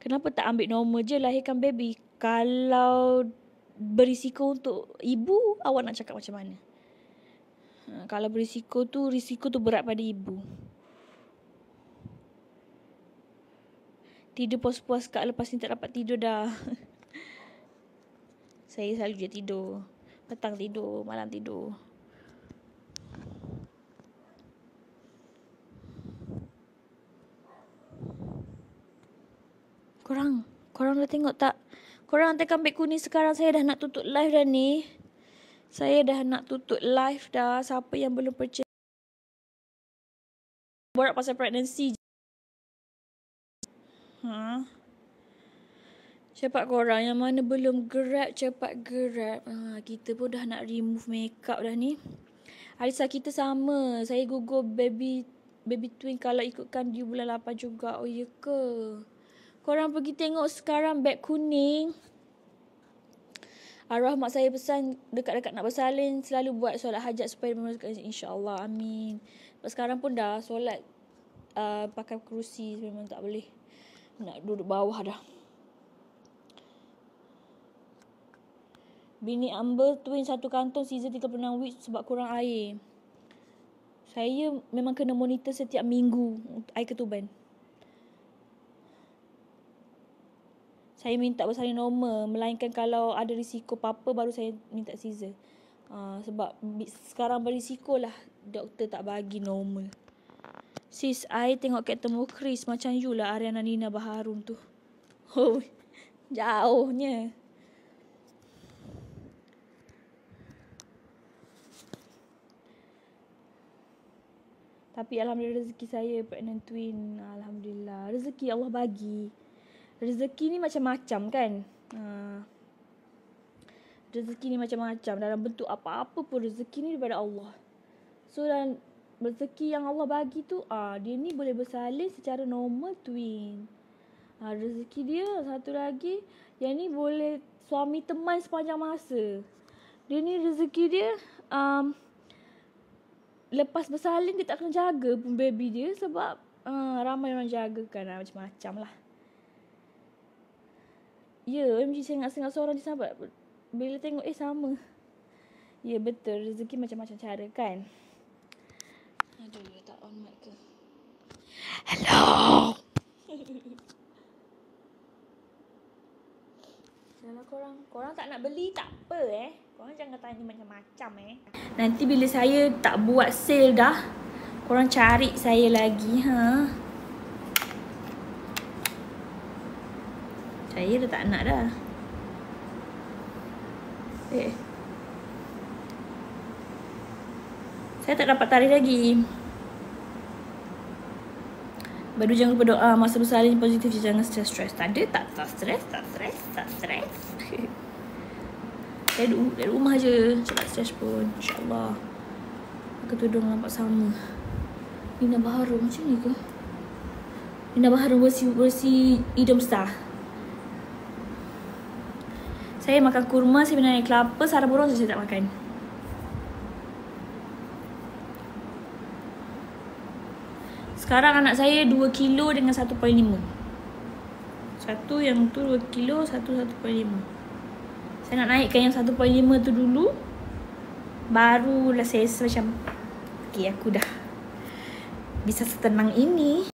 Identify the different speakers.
Speaker 1: Kenapa tak ambil normal je lahirkan baby? Kalau berisiko untuk ibu, awak nak cakap macam mana? Kalau risiko tu berat pada ibu. Tidur puas-puas kat lepas ni tak dapat tidur dah. Saya selalu je tidur. Petang tidur, malam tidur. Korang dah tengok tak? Korang tengok kambing kuning sekarang saya dah nak tutup live dah ni. Saya dah nak tutup live dah. Siapa yang belum purchase? Borak pasal pregnancy. Cepat korang. Yang mana belum grab, cepat grab. Kita pun dah nak remove makeup dah ni. Alisa kita sama. Saya gugur baby twin kalau ikutkan due bulan 8 juga. Oh ya ke? Korang pergi tengok sekarang beg kuning. Arwah mak saya pesan dekat-dekat nak bersalin selalu buat solat hajat supaya memasukkan insya-Allah. Amin. Sebab sekarang pun dah solat pakai kerusi memang tak boleh. Nak duduk bawah dah. Bini Amber twin satu kantong Caesar 36 week sebab kurang air. Saya memang kena monitor setiap minggu air ketuban. Saya minta bersalin normal. Melainkan kalau ada risiko apa-apa baru saya minta Caesar. Sebab sekarang berisiko lah doktor tak bagi normal. Sis, I tengok Captain Mo Chris macam you lah Ariana Nina Baharum tu. Oh, jauhnya. Tapi alhamdulillah rezeki saya pregnant twin. Alhamdulillah. Rezeki Allah bagi. Rezeki ni macam-macam kan. Rezeki ni macam-macam. Dalam bentuk apa-apa pun rezeki ni daripada Allah. So dan rezeki yang Allah bagi tu, dia ni boleh bersalin secara normal twin. Rezeki dia satu lagi, yang ni boleh suami teman sepanjang masa. Dia ni rezeki dia, lepas bersalin dia tak kena jaga pun baby dia sebab ramai orang jagakan macam-macam lah. Ya, MG sengak-sengak seorang je sahabat. Bila tengok sama. Ya betul, rezeki macam-macam cara kan. Aduh, tak on mic ke? Hello. Kalau korang tak nak beli tak apa Korang jangan tanya macam-macam Nanti bila saya tak buat sale dah, korang cari saya lagi Saya dah tak nak dah. Saya tak dapat tarik lagi. Baru jangan lupa doa masa bersalin positif, jangan stres. Tak ada, tak stres. Saya duduk rumah je, tak stres pun. InsyaAllah. Pakai tudung nampak sama. Nina Baharum macam ni ke? Nina Baharum bersih hidung besar. Saya makan kurma, saya minum air kelapa, sarap burung saya tak makan. Sekarang anak saya 2 kilo dengan 1.5. Satu yang tu 2 kilo, satu 1.5. Saya nak naikkan yang 1.5 tu dulu. Barulah saya macam, okay, aku dah bisa setenang ini.